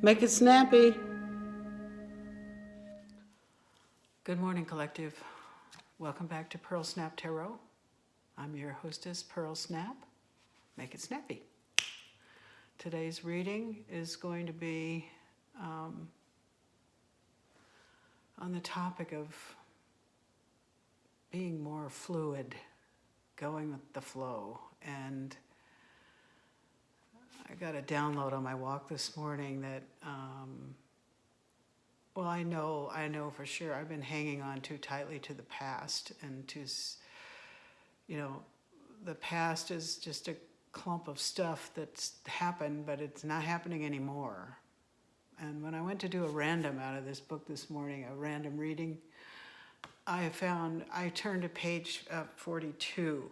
Make it snappy. Good morning, collective. Welcome back to Pearl Snap Tarot. I'm your hostess, Pearl Snap. Make it snappy. Today's reading is going to be on the topic of being more fluid, going with the flow. And I got a download on my walk this morning that well, I know for sure I've been hanging on too tightly to the past, and the past is just a clump of stuff that's happened, but it's not happening anymore. And when I went to do a random out of this book this morning, a random reading, I turned to page 42,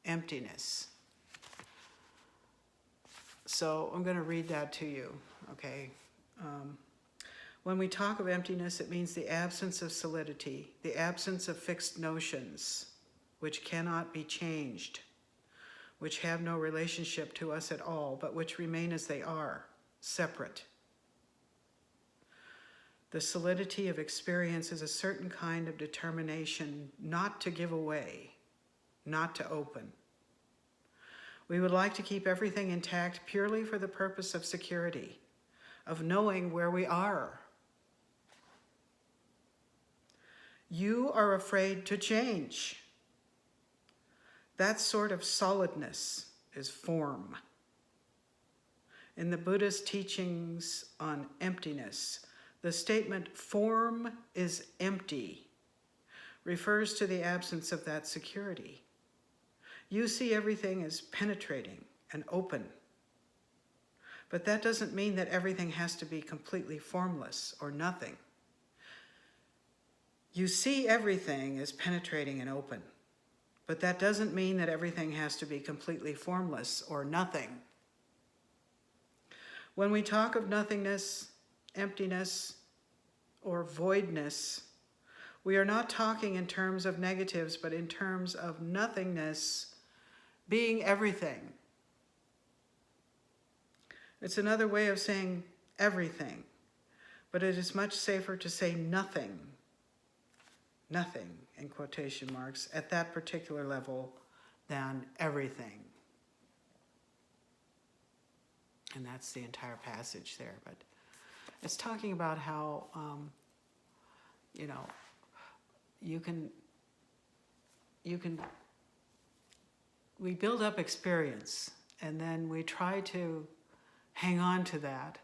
emptiness. So I'm going to read that to you, okay? When we talk of emptiness, it means the absence of solidity, the absence of fixed notions, which cannot be changed, which have no relationship to us at all, but which remain as they are, separate. The solidity of experience is a certain kind of determination not to give away, not to open. We would like to keep everything intact purely for the purpose of security, of knowing where we are. You are afraid to change. That sort of solidness is form. In the Buddha's teachings on emptiness, the statement "form is empty" refers to the absence of that security. You see everything as penetrating and open. But that doesn't mean that everything has to be completely formless or nothing. You see everything as penetrating and open, but that doesn't mean that everything has to be completely formless or nothing. When we talk of nothingness, emptiness, or voidness, we are not talking in terms of negatives, but in terms of nothingness being everything. It's another way of saying everything, but it is much safer to say nothing, in quotation marks, at that particular level than everything. And that's the entire passage there, but it's talking about how, we build up experience and then we try to hang on to that.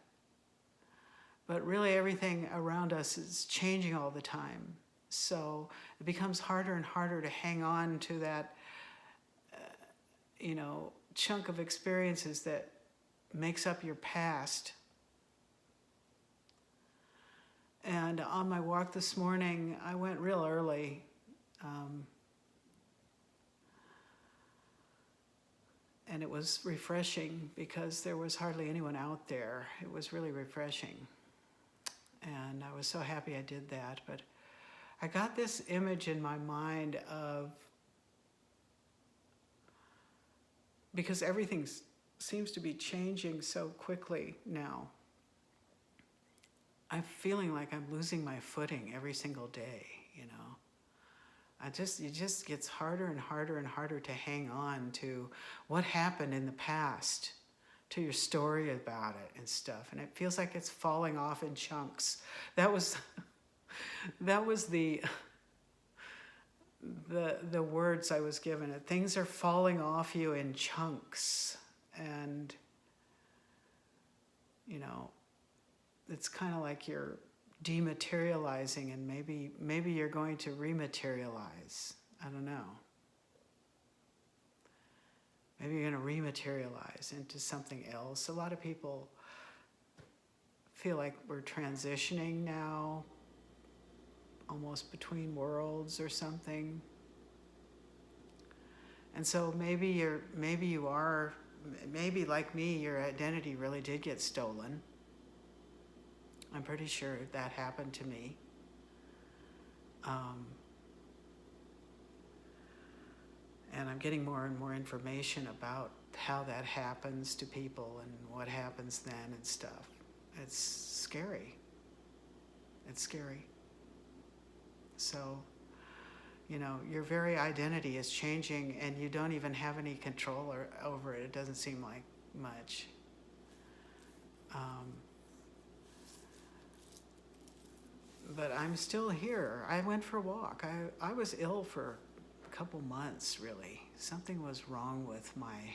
But really everything around us is changing all the time. So it becomes harder and harder to hang on to that, chunk of experiences that makes up your past. And on my walk this morning, I went real early. And it was refreshing because there was hardly anyone out there. It was really refreshing. And I was so happy I did that. But I got this image in my mind of, because everything seems to be changing so quickly now, I'm feeling like I'm losing my footing every single day, It just gets harder and harder and harder to hang on to what happened in the past, to your story about it and stuff. And it feels like it's falling off in chunks. That was the words I was given. Things are falling off you in chunks. And, it's kind of like you're dematerializing, and maybe you're going to rematerialize. I don't know. Maybe you're going to rematerialize into something else. A lot of people feel like we're transitioning now, almost between worlds or something. And so maybe like me, your identity really did get stolen. I'm pretty sure that happened to me. And I'm getting more and more information about how that happens to people and what happens then and stuff. It's scary. It's scary. So, your very identity is changing and you don't even have any control over it. It doesn't seem like much. But I'm still here. I went for a walk. I was ill for a couple months, really. Something was wrong with my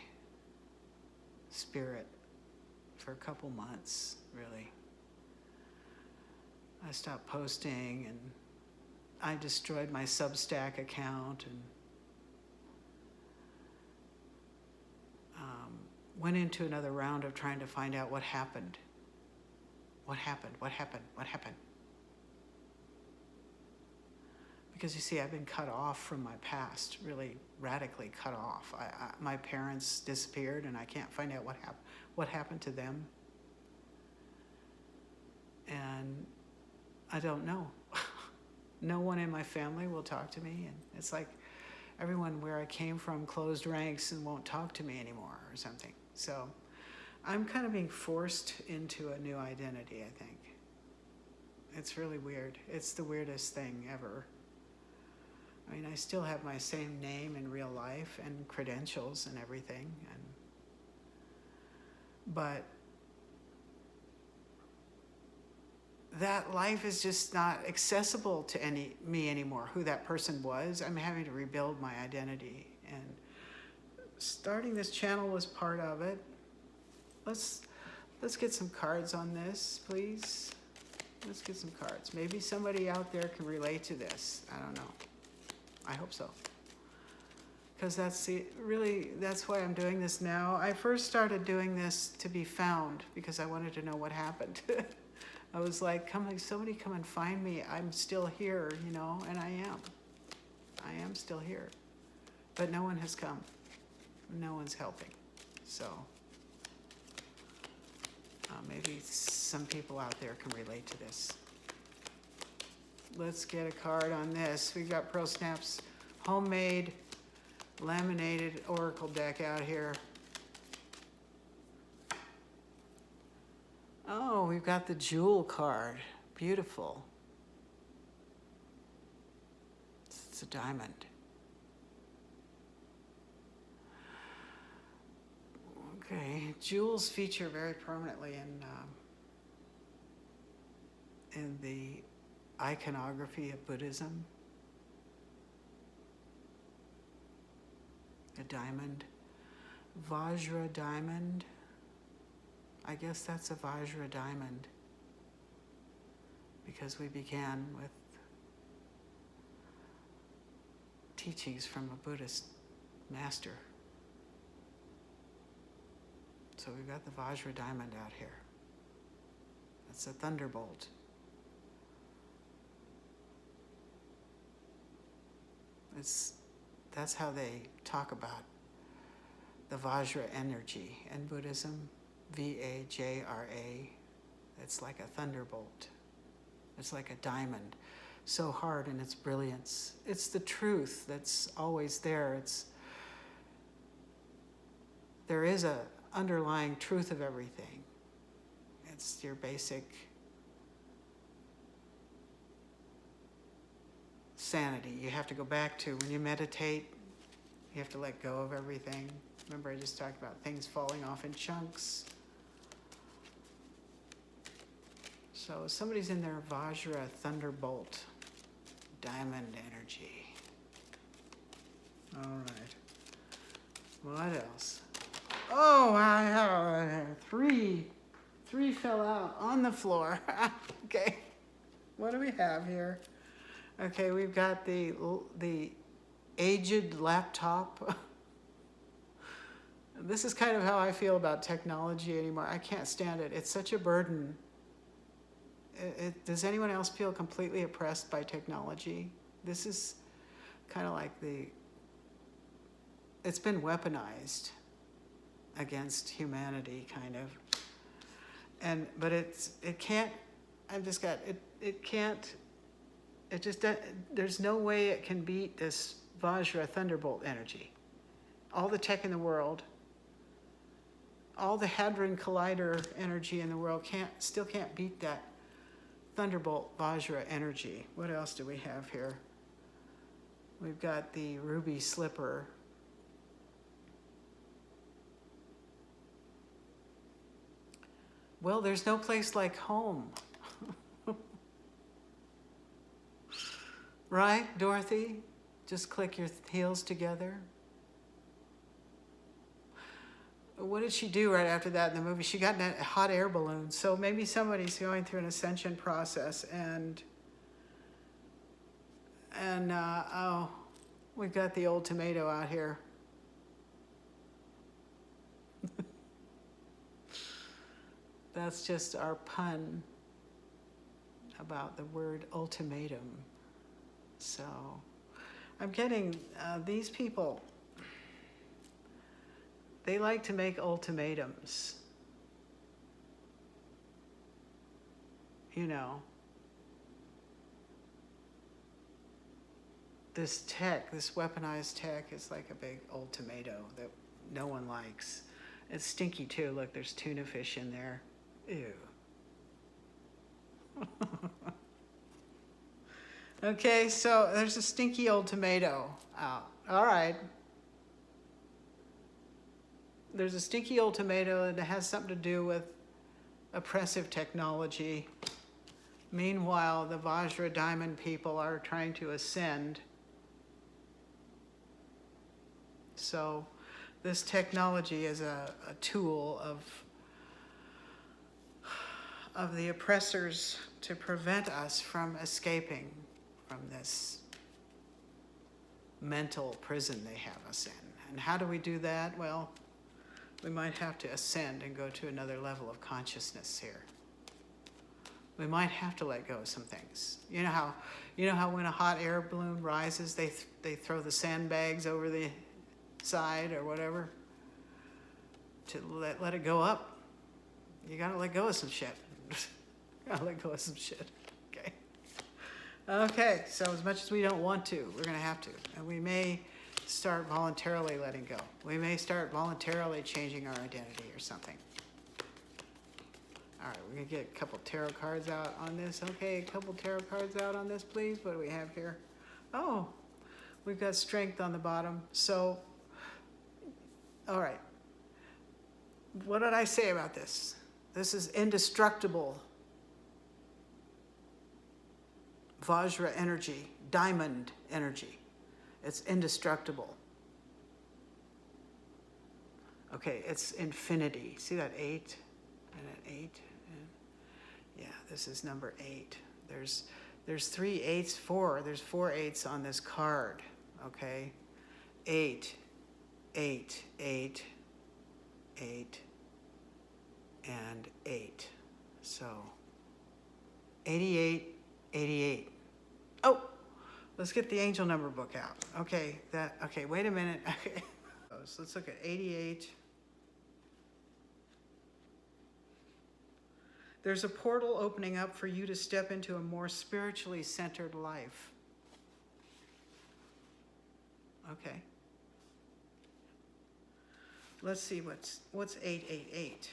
spirit for a couple months, really. I stopped posting and I destroyed my Substack account and went into another round of trying to find out what happened. What happened? Because you see, I've been cut off from my past, really radically cut off. My parents disappeared and I can't find out what happened to them. And I don't know. No one in my family will talk to me. And it's like everyone where I came from closed ranks and won't talk to me anymore or something. So I'm kind of being forced into a new identity, I think. It's really weird. It's the weirdest thing ever. I mean, I still have my same name in real life and credentials and everything. But that life is just not accessible to me anymore, who that person was. I'm having to rebuild my identity. And starting this channel was part of it. Let's get some cards on this, please. Let's get some cards. Maybe somebody out there can relate to this. I don't know. I hope so. Because that's why I'm doing this now. I first started doing this to be found because I wanted to know what happened. I was like, somebody come and find me. I'm still here, and I am. I am still here. But no one has come. No one's helping. So maybe some people out there can relate to this. Let's get a card on this. We've got Pearl Snap's homemade laminated oracle deck out here. Oh, we've got the jewel card. Beautiful. It's a diamond. Okay, jewels feature very prominently in the iconography of Buddhism. A diamond. Vajra diamond. I guess that's a Vajra diamond because we began with teachings from a Buddhist master. So we've got the Vajra diamond out here. That's a thunderbolt. That's how they talk about the Vajra energy in Buddhism, Vajra. It's like a thunderbolt. It's like a diamond, so hard in its brilliance. It's the truth that's always there. There is a underlying truth of everything. It's your basic sanity. You have to go back to when you meditate, you have to let go of everything. Remember, I just talked about things falling off in chunks. So somebody's in their Vajra thunderbolt diamond energy. All right. What else? Oh, I have three fell out on the floor. Okay. What do we have here? Okay, we've got the aged laptop. This is kind of how I feel about technology anymore. I can't stand it. It's such a burden. Does anyone else feel completely oppressed by technology? This is kind of like it's been weaponized against humanity, kind of. But it can't, there's no way it can beat this Vajra thunderbolt energy. All the tech in the world, all the Hadron Collider energy in the world still can't beat that thunderbolt Vajra energy. What else do we have here? We've got the ruby slipper. Well, there's no place like home. Right, Dorothy? Just click your heels together. What did she do right after that in the movie? She got in a hot air balloon. So maybe somebody's going through an ascension process and oh, we've got the old tomato out here. That's just our pun about the word ultimatum. So I'm getting these people, they like to make ultimatums. You know, this tech, this weaponized tech is like a big ultimatum that no one likes. It's stinky too. Look, there's tuna fish in there. Ew. Okay, so there's a stinky old tomato out. All right. There's a stinky old tomato and it has something to do with oppressive technology. Meanwhile, the Vajra diamond people are trying to ascend. So this technology is a tool of the oppressors to prevent us from escaping from this mental prison they have us in. And how do we do that? Well, we might have to ascend and go to another level of consciousness here. We might have to let go of some things. You know how when a hot air balloon rises, they throw the sandbags over the side or whatever to let it go up. You gotta let go of some shit. Gotta let go of some shit. Okay. Okay. So as much as we don't want to, we're gonna have to, and we may start voluntarily letting go. We may start voluntarily changing our identity or something. All right, we're gonna get a couple tarot cards out on this. Okay, a couple tarot cards out on this, please. What do we have here? Oh, we've got strength on the bottom. So, all right. What did I say about this? This is indestructible Vajra energy, diamond energy. It's indestructible. Okay, it's infinity. See that 8 and an 8? Yeah, this is number 8. There's 3 8s, 4. There's 4 8s on this card. Okay, 8, 8, 8, 8, and 8. So 88, 88. Oh, let's get the angel number book out. Okay, wait a minute. Okay. So let's look at 88. There's a portal opening up for you to step into a more spiritually centered life. Okay. Let's see what's 888.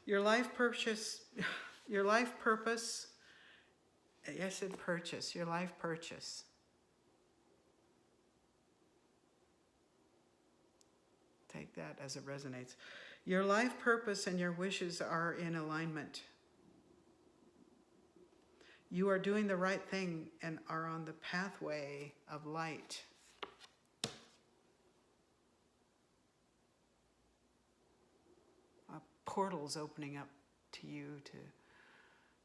Your life purpose, yes, it purchase, your life purchase. Take that as it resonates. Your life purpose and your wishes are in alignment. You are doing the right thing and are on the pathway of light. Portals opening up to you to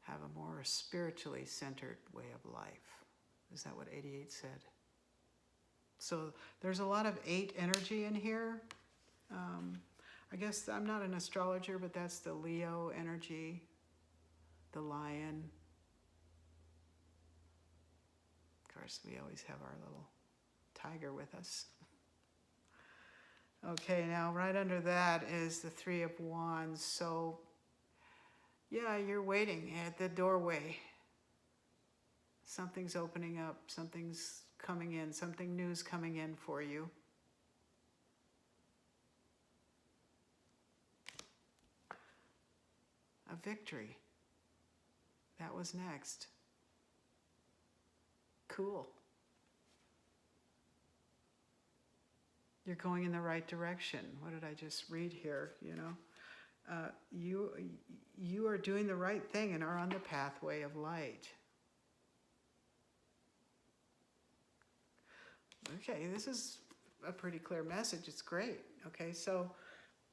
have a more spiritually centered way of life. Is that what 88 said? So there's a lot of 8 energy in here. I guess I'm not an astrologer, but that's the Leo energy, the lion. Of course, we always have our little tiger with us. Okay, now right under that is the Three of Wands. So, yeah, you're waiting at the doorway. Something's opening up, something's coming in, something new's coming in for you. A victory. That was next. Cool. You're going in the right direction. What did I just read here, you know? You are doing the right thing and are on the pathway of light. Okay, this is a pretty clear message. It's great. Okay, so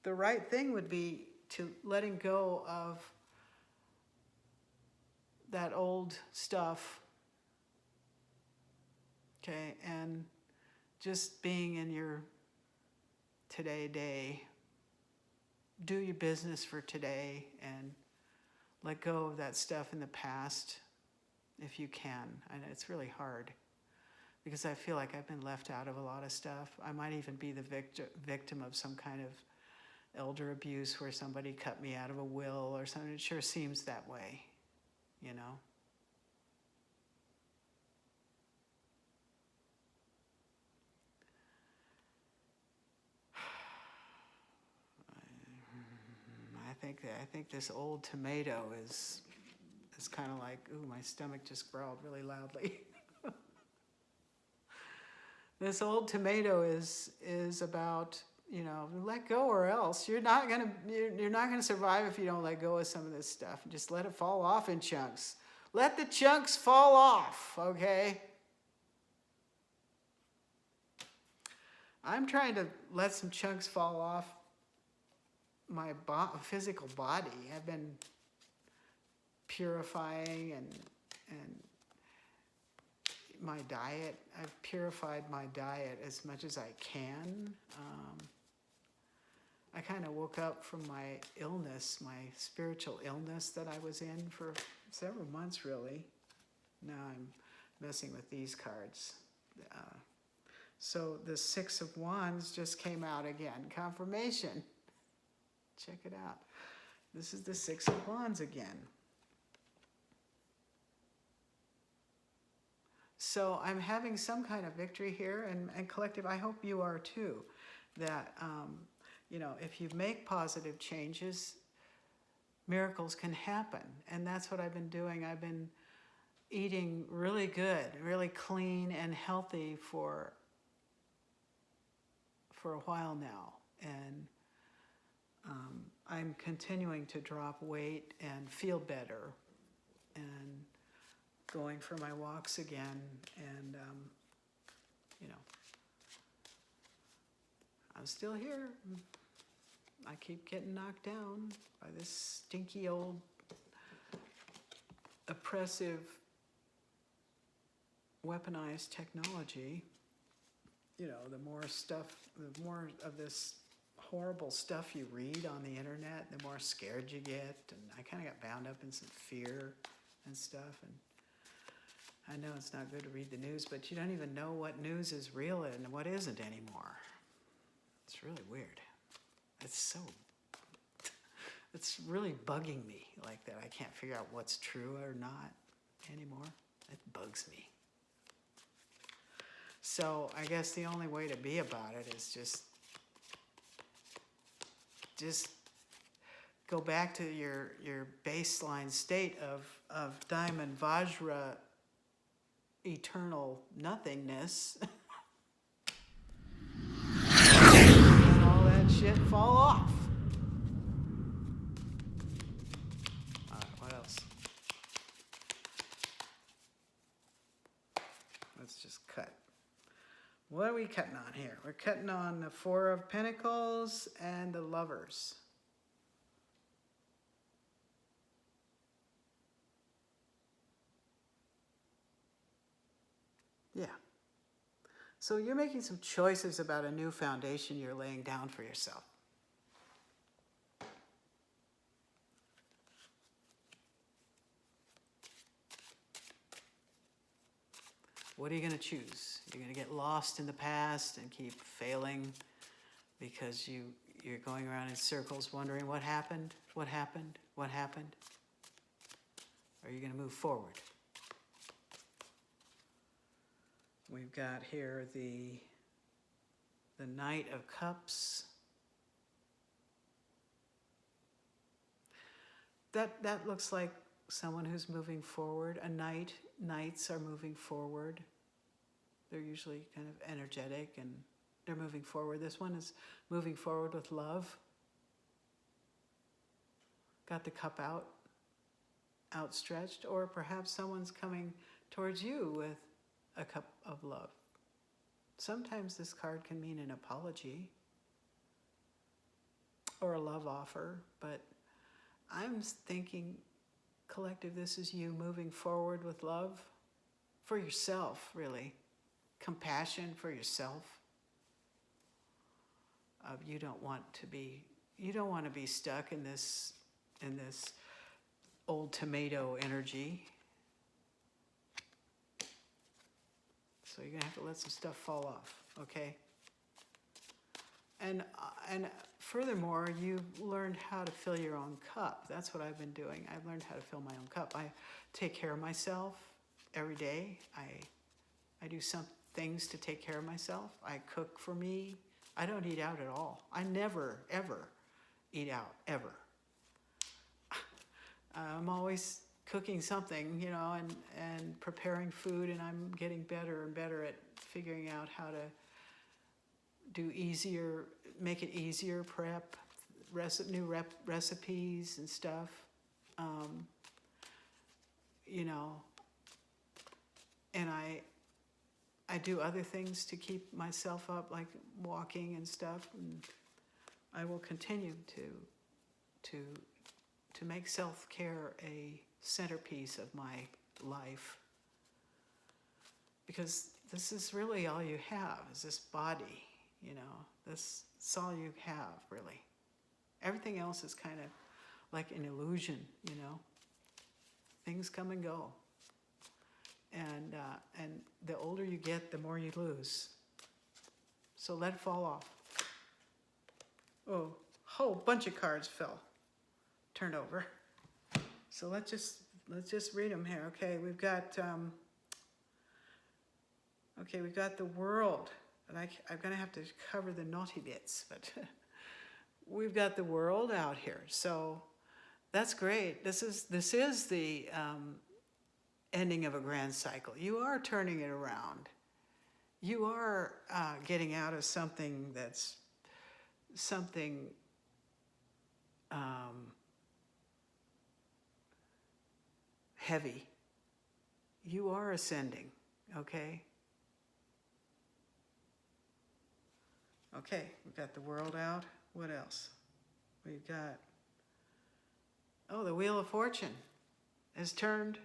the right thing would be to letting go of that old stuff, okay, and just being in your today day. Do your business for today and let go of that stuff in the past if you can. I know it's really hard because I feel like I've been left out of a lot of stuff. I might even be the victim of some kind of elder abuse where somebody cut me out of a will or something. It sure seems that way, you know. I think this old tomato is kind of like, ooh, my stomach just growled really loudly. This old tomato is about, you know, let go or else you're not gonna survive if you don't let go of some of this stuff. Just let it fall off in chunks. Let the chunks fall off, okay? I'm trying to let some chunks fall off my physical body. I've been purifying and my diet. I've purified my diet as much as I can. I kind of woke up from my illness, my spiritual illness that I was in for several months, really. Now I'm messing with these cards. So the Six of Wands just came out again. Confirmation. Check it out. This is the Six of Wands again. So I'm having some kind of victory here, and collective, I hope you are too, that, you know, if you make positive changes, miracles can happen. And that's what I've been doing. I've been eating really good, really clean and healthy for a while now. And I'm continuing to drop weight and feel better and going for my walks again. And, you know, I'm still here. I keep getting knocked down by this stinky old oppressive weaponized technology. You know, the more of this horrible stuff you read on the internet, the more scared you get. And I kind of got bound up in some fear and stuff. And I know it's not good to read the news, but you don't even know what news is real and what isn't anymore. It's really weird. It's really bugging me like that. I can't figure out what's true or not anymore. It bugs me. So I guess the only way to be about it is just go back to your baseline state of diamond Vajra eternal nothingness. Let all that shit fall off. All right, what else? Let's just cut. What are we cutting on here? We're cutting on the Four of Pentacles and the Lovers. Yeah. So you're making some choices about a new foundation you're laying down for yourself. What are you going to choose? You're going to get lost in the past and keep failing because you're going around in circles wondering what happened, what happened, what happened. Are you going to move forward? We've got here the Knight of Cups. That looks like someone who's moving forward. A knight. Knights are moving forward. They're usually kind of energetic and they're moving forward. This one is moving forward with love. Got the cup outstretched, or perhaps someone's coming towards you with a cup of love. Sometimes this card can mean an apology or a love offer, but I'm thinking, collective, this is you moving forward with love for yourself, really. Compassion for yourself. You don't want to be stuck in this old tomato energy. So you're gonna have to let some stuff fall off, okay? And furthermore, you've learned how to fill your own cup. That's what I've been doing. I've learned how to fill my own cup. I take care of myself every day. I do some things to take care of myself. I cook for me. I don't eat out at all. I never, ever eat out, ever. I'm always cooking something, you know, and preparing food, and I'm getting better and better at figuring out how to make it easier, prep, new recipes and stuff, you know, and I do other things to keep myself up, like walking and stuff, and I will continue to make self-care a centerpiece of my life, because this is really all you have, is this body, you know, that's all you have, really. Everything else is kind of like an illusion, you know. Things come and go. And the older you get, the more you lose. So let it fall off. Oh, a whole bunch of cards turned over. So let's just read them here. Okay, we've got the World, and I'm gonna have to cover the naughty bits, but we've got the World out here. So that's great. This is the ending of a grand cycle. You are turning it around. You are getting out of something that's heavy. You are ascending, okay? Okay, we've got the World out. What else? We've got, the Wheel of Fortune has turned.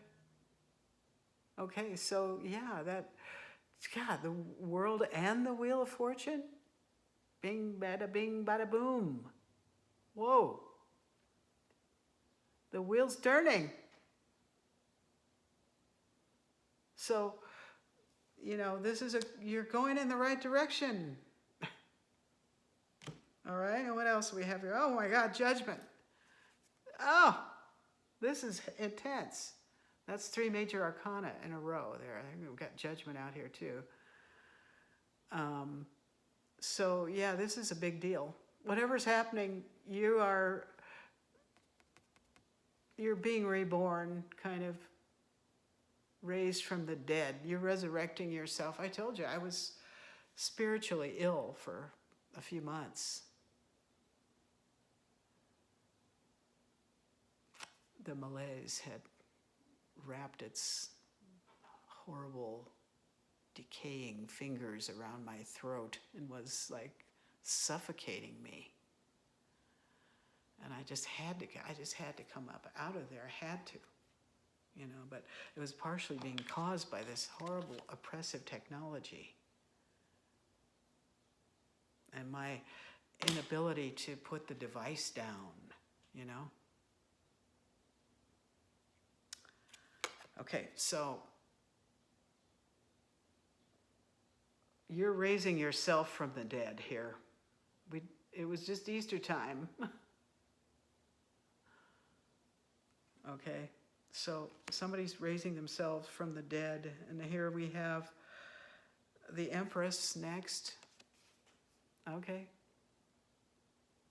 Okay, so yeah, the World and the Wheel of Fortune? Bing, bada, bing, bada, boom. Whoa. The wheel's turning. So, you know, you're going in the right direction. All right, and what else do we have here? Oh my God, Judgment. Oh, this is intense. That's 3 major arcana in a row there. I think we've got Judgment out here too. So yeah, this is a big deal. Whatever's happening, you're being reborn, kind of raised from the dead. You're resurrecting yourself. I told you, I was spiritually ill for a few months. The malaise had wrapped its horrible, decaying fingers around my throat and was like suffocating me. And I just had to come up out of there. I had to, you know, but it was partially being caused by this horrible oppressive technology and my inability to put the device down, you know. Okay, so you're raising yourself from the dead here It was just Easter time. Okay, so somebody's raising themselves from the dead, and here we have the Empress next. Okay,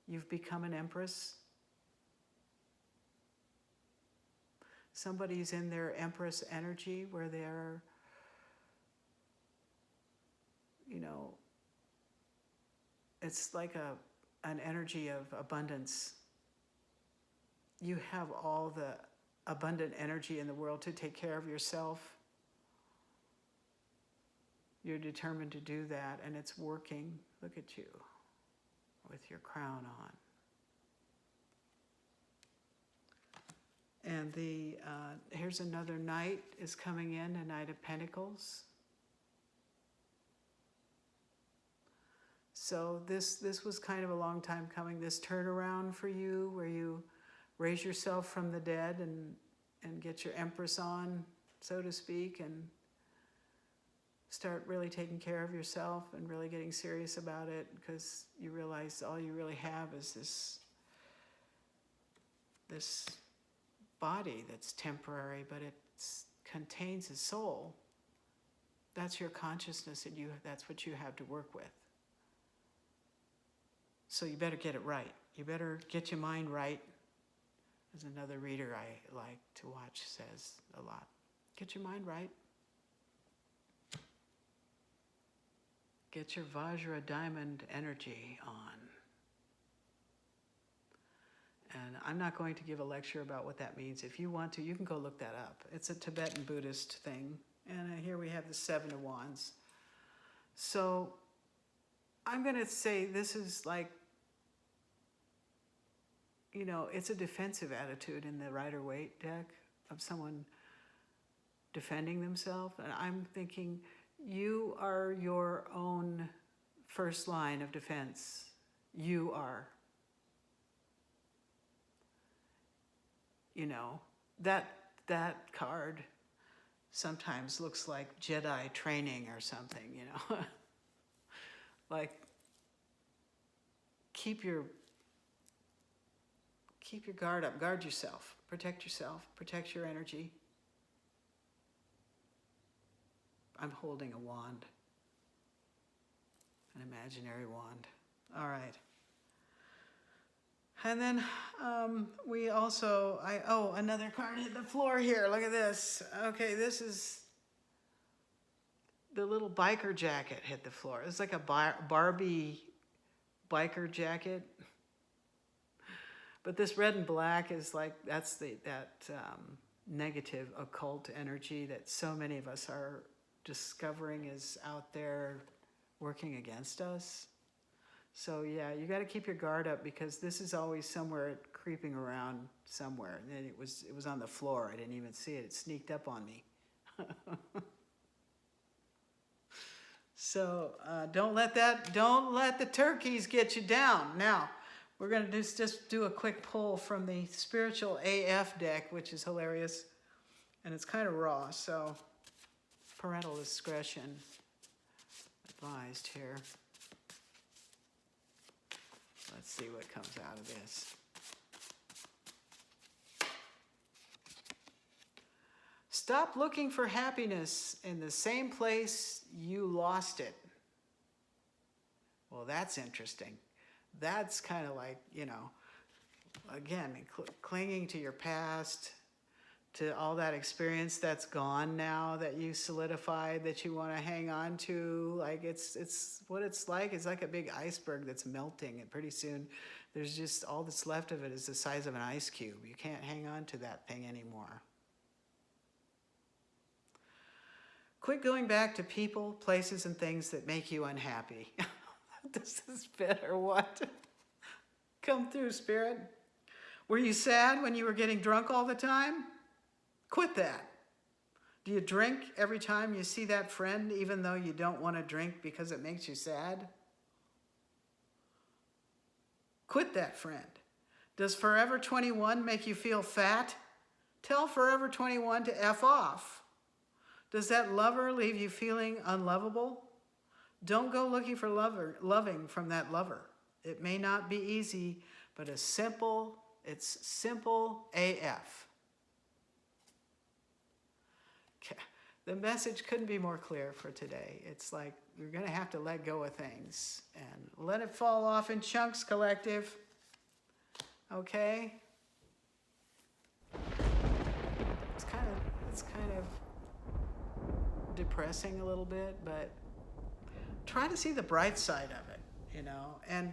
you've become an Empress. Somebody's in their Empress energy where they're, you know, it's like an energy of abundance. You have all the abundant energy in the world to take care of yourself. You're determined to do that, and it's working. Look at you with your crown on. And here's another knight is coming in, a Knight of Pentacles. So this was kind of a long time coming, this turnaround for you, where you raise yourself from the dead and get your Empress on, so to speak, and start really taking care of yourself and really getting serious about it, because you realize all you really have is this body that's temporary, but it contains a soul. That's your consciousness, and that's what you have to work with. So you better get it right. You better get your mind right. As another reader I like to watch says a lot. Get your mind right. Get your Vajra diamond energy on. And I'm not going to give a lecture about what that means. If you want to, you can go look that up. It's a Tibetan Buddhist thing. And here we have the Seven of Wands. So I'm going to say this is like, you know, it's a defensive attitude in the Rider-Waite deck of someone defending themselves. And I'm thinking, you are your own first line of defense. You are. You know, that card sometimes looks like Jedi training or something, you know. Like, keep your guard up, guard yourself, protect your energy. I'm holding a wand, an imaginary wand. All right. And then we also, another card hit the floor here. Look at this. Okay, this is the little biker jacket hit the floor. It's like a Barbie biker jacket. But this red and black is like, that's that negative occult energy that so many of us are discovering is out there working against us. So yeah, you got to keep your guard up, because this is always somewhere creeping around somewhere. And then it was on the floor. I didn't even see it. It sneaked up on me. So don't let the turkeys get you down. Now, we're going to just do a quick pull from the Spiritual AF deck, which is hilarious. And it's kind of raw, so parental discretion advised here. Let's see what comes out of this. Stop looking for happiness in the same place you lost it. Well, that's interesting. That's kind of like, you know, again, clinging to your past, to all that experience that's gone now, that you solidified, that you want to hang on to. Like, it's what it's like a big iceberg that's melting, and pretty soon there's just all that's left of it is the size of an ice cube. You can't hang on to that thing anymore. Quit going back to people, places, and things that make you unhappy. Does this fit or what? Come through, Spirit. Were you sad when you were getting drunk all the time? Quit that. Do you drink every time you see that friend, even though you don't want to drink because it makes you sad? Quit that friend. Does Forever 21 make you feel fat? Tell Forever 21 to F off. Does that lover leave you feeling unlovable? Don't go looking for loving from that lover. It may not be easy, but it's simple AF. The message couldn't be more clear for today. It's like we're going to have to let go of things and let it fall off in chunks, collective. Okay? It's kind of depressing a little bit, but try to see the bright side of it, you know, and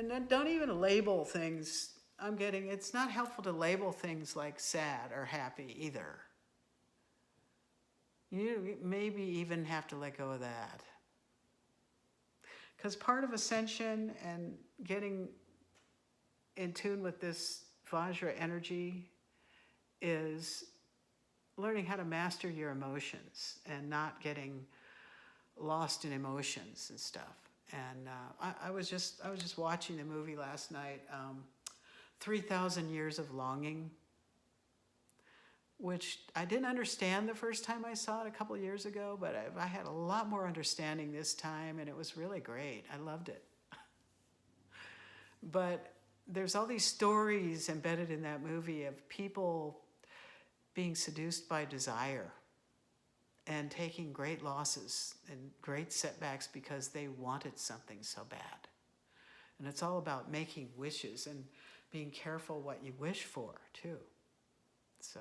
then don't even label things. It's not helpful to label things like sad or happy either. You maybe even have to let go of that. Because part of ascension and getting in tune with this Vajra energy is learning how to master your emotions and not getting lost in emotions and stuff. And I was just watching the movie last night, 3,000 Years of Longing, which I didn't understand the first time I saw it a couple of years ago, but I had a lot more understanding this time, and it was really great. I loved it. But there's all these stories embedded in that movie of people being seduced by desire and taking great losses and great setbacks because they wanted something so bad. And it's all about making wishes and being careful what you wish for, too. So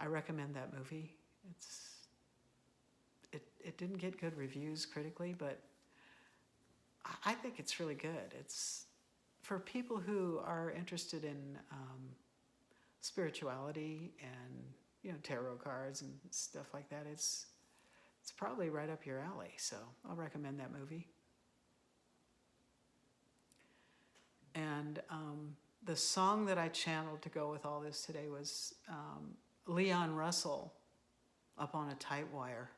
I recommend that movie. It didn't get good reviews critically, but I think it's really good. It's for people who are interested in spirituality and, you know, tarot cards and stuff like that. It's probably right up your alley. So I'll recommend that movie. And the song that I channeled to go with all this today was Leon Russell, Up on a Tightwire.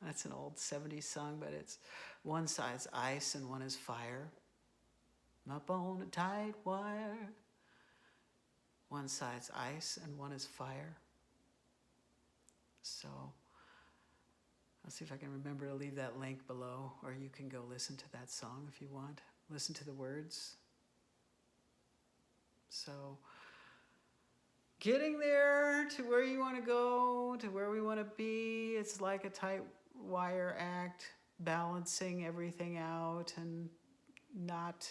That's an old 70s song, but it's one side's ice and one is fire. Up on a tight wire. One side's ice and one is fire. So I'll see if I can remember to leave that link below, or you can go listen to that song if you want. Listen to the words. So getting there to where you want to go, to where we want to be, it's like a tight wire act, balancing everything out and not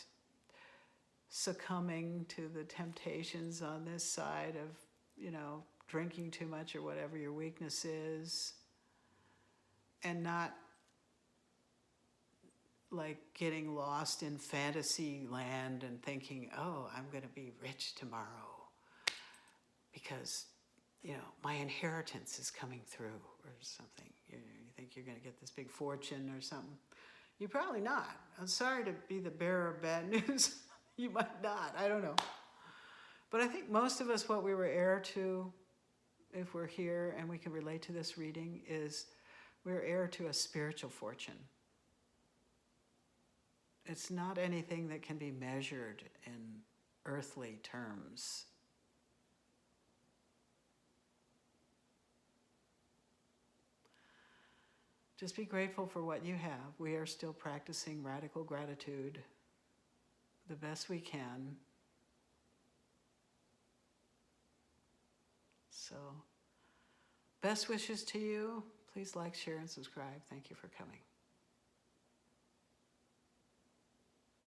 succumbing to the temptations on this side of, you know, drinking too much or whatever your weakness is, and not like getting lost in fantasy land and thinking, oh, I'm going to be rich tomorrow because, you know, my inheritance is coming through or something. You think you're going to get this big fortune or something. You're probably not. I'm sorry to be the bearer of bad news. You might not. I don't know. But I think most of us, what we were heir to, if we're here and we can relate to this reading, is we're heir to a spiritual fortune. It's not anything that can be measured in earthly terms. Just be grateful for what you have. We are still practicing radical gratitude the best we can. So, best wishes to you. Please like, share, and subscribe. Thank you for coming.